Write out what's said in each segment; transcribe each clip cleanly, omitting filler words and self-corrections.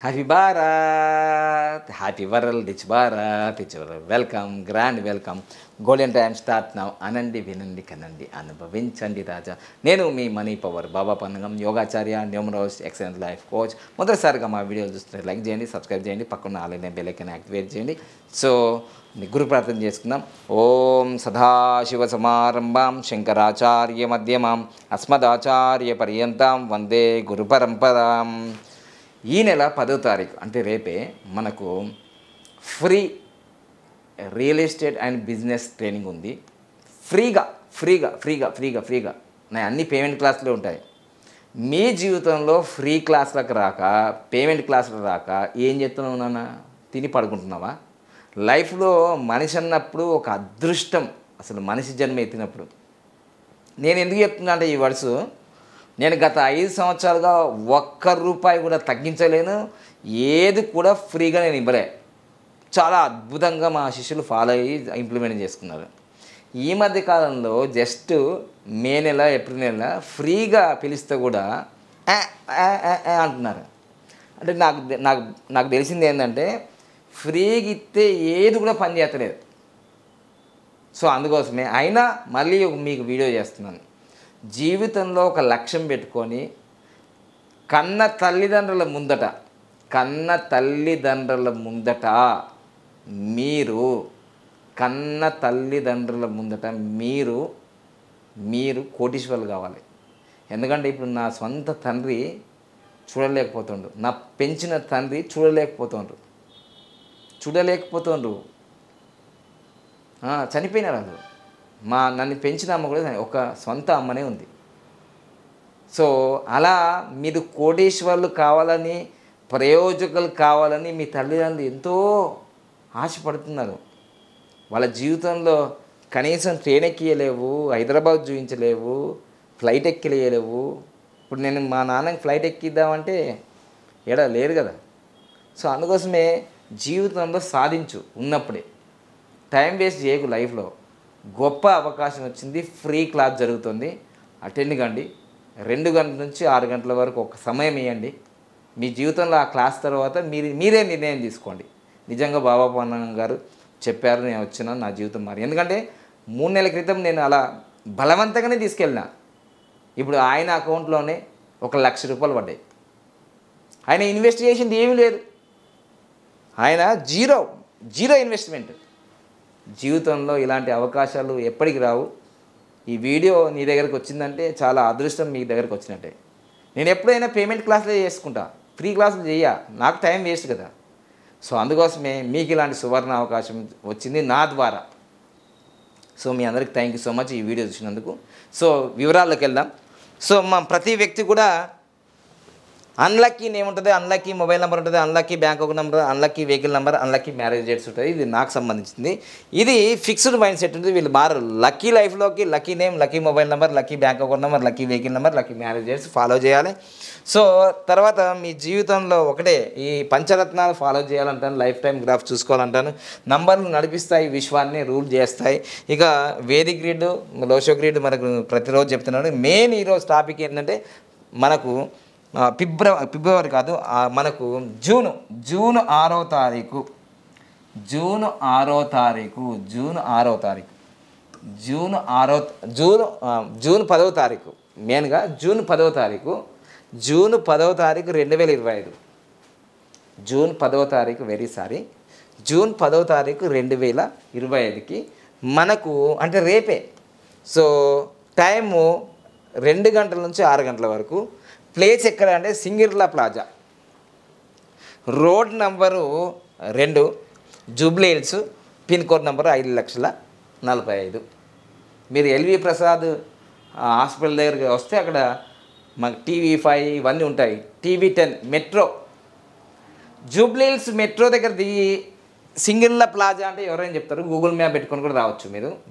Happy Bharat! Happy world rich Bharat! Rich world welcome, grand welcome. Golden time start now. అనండి, వినండి, కనండి, అనుభవించండి రాజా. నేను మీ మనీ పవర్ బాబా పన్నగం, యోగాచార్య, న్యూమరోస్, ఎక్సలెంట్ లైఫ్ కోచ్. మొదటిసారిగా మా వీడియోలు చూస్తే లైక్ చేయండి, సబ్స్క్రైబ్ చేయండి, పక్కన ఆన్లైన్ బెల్ ఐకాన్ యాక్టివేట్ చేయండి. సో గురు ప్రార్థన చేసుకుందాం. ఓం సదాశివ సమారంభాం శంకరాచార్య మధ్యమాం అస్మదాచార్య పర్యంతం వందే గురు పరంపరాం. ఈ నెల 10వ తారీఖు అంటే రేపే మనకు free real estate and business training ఉంది. ఫ్రీగా నా అన్ని పేమెంట్ క్లాసులు ఉంటాయి. మీ జీవితంలో ఫ్రీ క్లాసులకు రాక, పేమెంట్ క్లాసులకు రాక ఏం చేస్తున్నావు నాన్న? తిని పడుకుంటున్నావా? లైఫ్లో మనిషి అన్నప్పుడు ఒక అదృష్టం, అసలు మనిషి జన్మ ఎత్తినప్పుడు. నేను ఎందుకు చెప్తున్నా అంటే ఈ వర్డ్స్, నేను గత 5 సంవత్సరాలుగా ఒక్క రూపాయి కూడా తగ్గించలేను, ఏది కూడా ఫ్రీగా నేను ఇవ్వలే. చాలా అద్భుతంగా మా శిష్యులు ఫాలో అయ్యి ఇంప్లిమెంట్ చేసుకున్నారు. ఈ మధ్య కాలంలో జస్ట్ మే నెల, ఏప్రిల్ నెల ఫ్రీగా పిలిస్తే కూడా అంటున్నారు. అంటే నాకు నాకు నాకు తెలిసింది ఏంటంటే, ఫ్రీగా ఇస్తే ఏది కూడా పని చేస్తలేదు. సో అందుకోసమే అయినా మళ్ళీ మీకు వీడియో చేస్తున్నాను. జీవితంలో ఒక లక్ష్యం పెట్టుకొని కన్న తల్లిదండ్రుల ముందట మీరు కోటీశ్వర్లు కావాలి. ఎందుకంటే ఇప్పుడు నా సొంత తండ్రి చూడలేకపోతుండ్రు, నా పెంచిన తండ్రి చూడలేకపోతుండ్రు. చనిపోయినారు వాళ్ళు. నన్ను పెంచిన అమ్మ కూడా ఒక సొంత అమ్మనే ఉంది. సో అలా మీరు కోటీశ్వర్లు కావాలని, ప్రయోజకులు కావాలని మీ తల్లిదండ్రులు ఎంతో ఆశపడుతున్నారు. వాళ్ళ జీవితంలో కనీసం ట్రైన్ ఎక్కియలేవు, హైదరాబాద్ చూపించలేవు, ఫ్లైట్ ఎక్కిలేయలేవు. ఇప్పుడు నేను మా నాన్నకి ఫ్లైట్ ఎక్కిద్దామంటే లేరు కదా. సో అందుకోసమే జీవితంలో సాధించు ఉన్నప్పుడే, టైం వేస్ట్ చేయకు. లైఫ్లో గొప్ప అవకాశం వచ్చింది, ఫ్రీ క్లాస్ జరుగుతుంది, అటెండ్ కండి. 2 గంటల నుంచి 6 గంటల వరకు ఒక సమయం ఇవ్వండి. మీ జీవితంలో ఆ క్లాస్ తర్వాత మీరే నిర్ణయం తీసుకోండి. నిజంగా బాబా పన్నగం గారు చెప్పారు, నేను వచ్చినాను, నా జీవితం మారి. ఎందుకంటే 3 నెలల క్రితం నేను అలా బలవంతంగానే తీసుకెళ్ళినా. ఇప్పుడు ఆయన అకౌంట్లోనే 1,00,000 రూపాయలు పడ్డాయి. ఆయన ఇన్వెస్ట్ చేసింది ఏమీ లేదు. ఆయన జీరో ఇన్వెస్ట్మెంట్. జీవితంలో ఇలాంటి అవకాశాలు ఎప్పటికి రావు. ఈ వీడియో నీ దగ్గరకు వచ్చిందంటే చాలా అదృష్టం మీ దగ్గరకు వచ్చినట్టే. నేను ఎప్పుడైనా పేమెంట్ క్లాసులే చేసుకుంటా, ఫ్రీ క్లాసులు నాకు టైం వేస్ట్ కదా. సో అందుకోసమే మీకు ఇలాంటి సువర్ణ అవకాశం వచ్చింది నా ద్వారా. సో మీ అందరికి థ్యాంక్ యూ సో మచ్ ఈ వీడియో చూసినందుకు. సో వివరాల్లోకి వెళ్దాం. సో ప్రతి వ్యక్తి కూడా అన్లక్కీ నేమ్ ఉంటుంది, అన్లక్కీ మొబైల్ నెంబర్ ఉంటుంది, unlucky bank account number, unlucky vehicle number, unlucky marriage dates ఉంటుంది. ఇది నాకు సంబంధించింది. ఇది ఫిక్స్డ్ మైండ్ సెట్ ఉంటుంది. వీళ్ళు మారు లక్కీ లైఫ్లోకి lucky name, lucky mobile number, lucky bank account number, lucky vehicle number, lucky marriage dates follow చేయాలి. సో తర్వాత మీ జీవితంలో ఒకటే ఈ పంచరత్నాలు ఫాలో చేయాలంటాను. లైఫ్ టైం గ్రాఫ్ చూసుకోవాలంటాను. నంబర్లు నడిపిస్తాయి, విశ్వాన్ని రూల్ చేస్తాయి. ఇక వేదిక్ గ్రిడ్, లోషో గ్రిడ్ మనకు ప్రతిరోజు చెప్తున్నాడు. మెయిన్ ఈరోజు టాపిక్ ఏంటంటే మనకు ఫిబ్రవరి కాదు, మనకు జూన్ 6వ తారీఖు, జూన్ 10వ తారీఖు, మెయిన్గా జూన్ 10వ తారీఖు 2025, జూన్ 10వ తారీఖు జూన్ 10వ తారీఖు 2025కి మనకు అంటే రేపే. సో టైము 2 గంటల నుంచి 6 గంటల వరకు. ప్లేస్ ఎక్కడ అంటే Shangrila plaza, road number 2, Jubilee Hills, pin code number 5,45,000. మీరు ఎల్వి ప్రసాద్ హాస్పిటల్ దగ్గరికి వస్తే అక్కడ మాకు TV5 ఇవన్నీ ఉంటాయి. TV10 metro, Jubilee hills metro దగ్గర దిగి సింగిల్లా ప్లాజా అంటే ఎవరైనా చెప్తారు, గూగుల్ మ్యాప్ పెట్టుకొని కూడా రావచ్చు.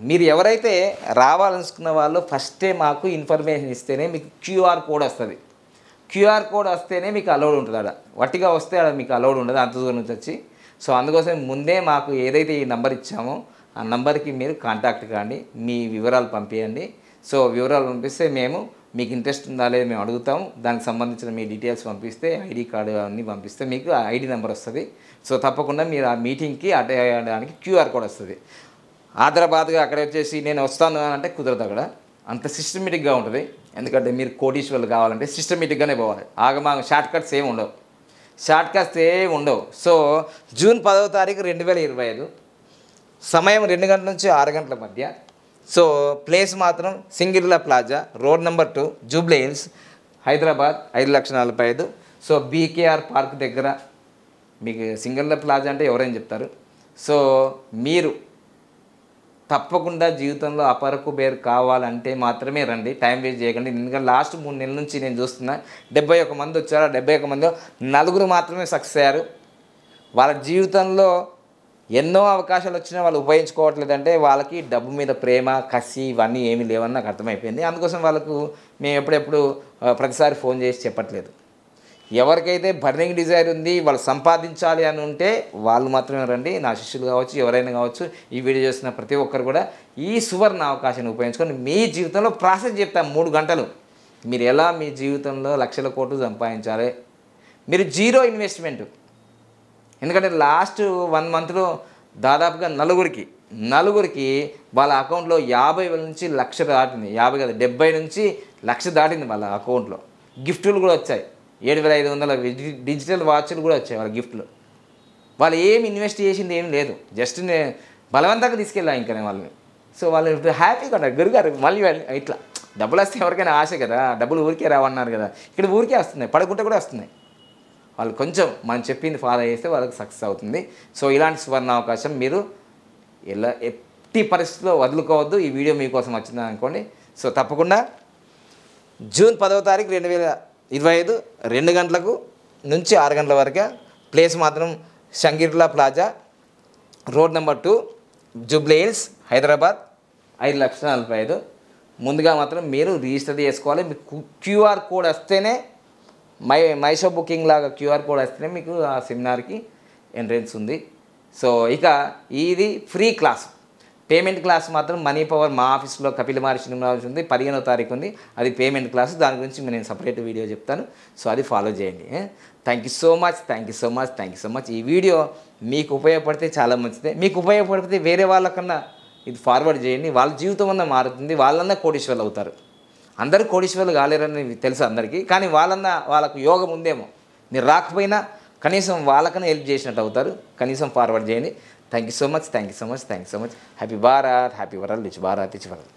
మీరు ఎవరైతే రావాలనుకున్న వాళ్ళు ఫస్టే మాకు ఇన్ఫర్మేషన్ ఇస్తేనే మీకు QR కోడ్ వస్తుంది. QR కోడ్ వస్తేనే మీకు అలౌడ్ ఉంటుంది. అక్కడ వట్టిగా వస్తే అక్కడ మీకు అలౌడ్ ఉండదు, అంత దూరం నుంచి వచ్చి. సో అందుకోసం ముందే మాకు ఏదైతే ఈ నెంబర్ ఇచ్చామో ఆ నెంబర్కి మీరు కాంటాక్ట్ కాండి, మీ వివరాలు పంపించండి. సో వివరాలు పంపిస్తే మేము మీకు ఇంట్రెస్ట్ ఉందా లేదా మేము అడుగుతాం. దానికి సంబంధించిన మీ డీటెయిల్స్ పంపిస్తే ఐడి కార్డు అన్నీ పంపిస్తే మీకు ఐడి నెంబర్ వస్తుంది. సో తప్పకుండా మీరు ఆ మీటింగ్కి అటెండ్ అయ్యడానికి క్యూఆర్ కోడ్ వస్తుంది. ఆదరాబాద్గా అక్కడ వచ్చేసి నేను వస్తాను అంటే కుదరదు. అక్కడ అంత సిస్టమేటిక్గా ఉంటుంది. ఎందుకంటే మీరు కోటీశ్వర్లు కావాలంటే సిస్టమేటిక్గానే పోవాలి. ఆగమాగ షార్ట్ కట్స్ ఏమి ఉండవు. సో జూన్ 10వ తారీఖు 2025 సమయం 2 గంటల నుంచి 6 గంటల మధ్య. సో ప్లేస్ మాత్రం Shangrila plaza, road number 2, Jubilee Hills, Hyderabad 5,45,000. So BKR park దగ్గర. మీకు సింగిల్లా ప్లాజా అంటే ఎవరైనా చెప్తారు. సో మీరు తప్పకుండా జీవితంలో అపరకు బేరు కావాలంటే మాత్రమే రండి. టైం వేస్ట్ చేయకండి. ఎందుకంటే లాస్ట్ 3 నెలల నుంచి నేను చూస్తున్నా 71 మంది వచ్చారు. 71 మందిలో 4 మాత్రమే సక్సెస్ అయ్యారు. వాళ్ళ జీవితంలో ఎన్నో అవకాశాలు వచ్చినా వాళ్ళు ఉపయోగించుకోవట్లేదంటే వాళ్ళకి డబ్బు మీద ప్రేమ, కసి ఇవన్నీ ఏమీ లేవని నాకు అర్థమైపోయింది. అందుకోసం వాళ్ళకు మేము ఎప్పుడెప్పుడు ప్రతిసారి ఫోన్ చేసి చెప్పట్లేదు. ఎవరికైతే బర్నింగ్ డిజైర్ ఉంది, వాళ్ళు సంపాదించాలి అని ఉంటే వాళ్ళు మాత్రమే రండి. నా శిష్యులు కావచ్చు, ఎవరైనా కావచ్చు, ఈ వీడియో చేస్తున్న ప్రతి ఒక్కరు కూడా ఈ సువర్ణ అవకాశాన్ని ఉపయోగించుకొని మీ జీవితంలో ప్రాసెస్ చెప్తాను 3 గంటలు. మీరు ఎలా మీ జీవితంలో లక్షల కోట్లు సంపాదించాలి. మీరు జీరో ఇన్వెస్ట్మెంట్. ఎందుకంటే లాస్ట్ 1 మంత్లో దాదాపుగా నలుగురికి వాళ్ళ అకౌంట్లో 50,000 నుంచి 1,00,000 దాటింది. 50 కాదు 70 నుంచి 1,00,000 దాటింది వాళ్ళ అకౌంట్లో. గిఫ్టులు కూడా వచ్చాయి. 7,500 డిజిటల్ వాచ్లు కూడా వచ్చాయి వాళ్ళ గిఫ్ట్లు. వాళ్ళు ఏమి ఇన్వెస్ట్ చేసింది ఏం లేదు. జస్ట్ నేను బలవంతంగా తీసుకెళ్ళా ఇంకా వాళ్ళని. సో వాళ్ళు హ్యాపీగా ఉన్నారు. గురుగారు మళ్ళీ ఇట్లా డబ్బులు వస్తే ఎవరికైనా ఆశ కదా. డబ్బులు ఊరికే రావన్నారు కదా. ఇక్కడ ఊరికే వస్తున్నాయి, పడుకుంటే కూడా వస్తున్నాయి. వాళ్ళు కొంచెం మనం చెప్పింది ఫాలో చేస్తే వాళ్ళకి సక్సెస్ అవుతుంది. సో ఇలాంటి సువర్ణ అవకాశం మీరు ఎట్టి పరిస్థితుల్లో వదులుకోవద్దు. ఈ వీడియో మీకోసం వచ్చింది అనుకోండి. సో తప్పకుండా జూన్ 10వ తారీఖు 2025 2 గంటలకు నుంచి 6 గంటల వరకు. ప్లేస్ మాత్రం Shangrila plaza, road number 2, Jubilee Hills, Hyderabad 5,45,000. ముందుగా మాత్రం మీరు రిజిస్టర్ చేసుకోవాలి. మీకు క్యూఆర్ కోడ్ వస్తేనే మైషో బుకింగ్ లాగా క్యూఆర్ కోడ్ వస్తేనే మీకు ఆ సెమినార్కి ఎంట్రెన్స్ ఉంది. సో ఇక ఇది ఫ్రీ క్లాస్. పేమెంట్ క్లాస్ మాత్రం మనీ పవర్ మా ఆఫీస్లో కపిల మహర్షి ఉంది. 15వ తారీఖు ఉంది. అది పేమెంట్ క్లాస్. దాని గురించి నేను సపరేట్ వీడియో చెప్తాను. సో అది ఫాలో చేయండి. Thank you so much. ఈ వీడియో మీకు ఉపయోగపడితే చాలా మంచిదే. మీకు ఉపయోగపడితే వేరే వాళ్ళకన్నా ఇది ఫార్వర్డ్ చేయండి. వాళ్ళ జీవితం అన్నా మారుతుంది. వాళ్ళన్నా కోటీశ్వర్లు అవుతారు. అందరూ కోటీశ్వర్లు కాలేరని తెలుసు అందరికీ. కానీ వాళ్ళకు యోగం ఉందేమో. మీరు రాకపోయినా కనీసం వాళ్ళకన్నా హెల్ప్ చేసినట్టు అవుతారు. కనీసం ఫార్వర్డ్ చేయండి. Thank you so much. Happy Bharat, happy world, rich Bharat, rich world.